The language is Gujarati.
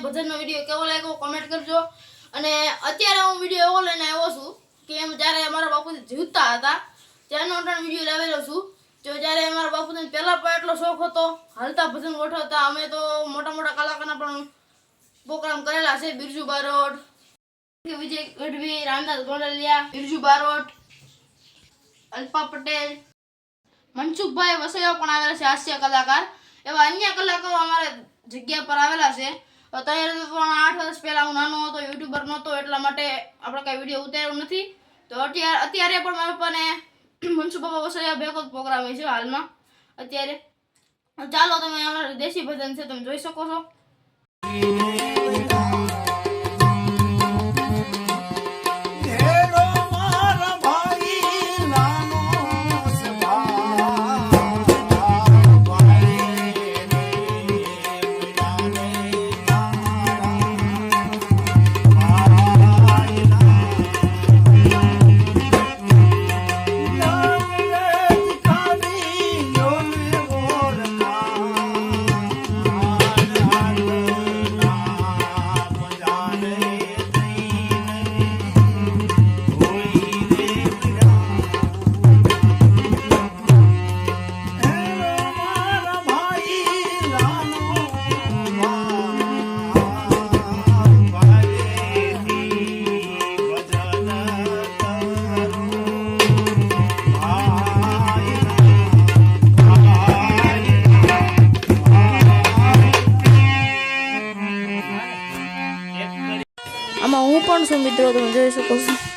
ભજનનો વિડીયો કેવો લાગ્યો કમેન્ટ કરજો। અને અત્યારે હું વિડીયો એવો લઈને આવ્યો છું કે એમ જ્યારે અમારા બાપુજી જીવતા હતા ત્યારનો વિડીયો લાવેલો છું। તો જ્યારે અમારા બાપુને પહેલા પણ એટલો શોખ હતો હાલતા ભજન ગોઠવતા। અમે તો મોટા મોટા કલાકારના પણ પ્રોગ્રામ કરેલા છે। બિરજુ બારોટ, વિજય ગઢવી, રામદાસ ગોંડલિયા, બિરજુ બારોટ, અલ્પા પટેલ, મનસુખભાઈ વસૈયા પણ આવેલા છે હાસ્ય કલાકાર। એવા અન્ય કલાકારો અમારે જગ્યા પર આવેલા છે। અત્યારે પણ 8 વર્ષ પહેલા હું નાનો હતો, યુટ્યુબર નહોતો, એટલા માટે આપણે કઈ વિડીયો ઉતાર્યો નથી। તો અત્યારે પણ મારા પપ્પાને મનસુખભાઈ વસૈયા ભેગો પ્રોગ્રામ છે હાલમાં અત્યારે। ચાલો તમે અમારા દેશી ભજન છે તમે જોઈ શકો છો। આમાં હું પણ છું મિત્રો, તમે જોઈ શકો છો।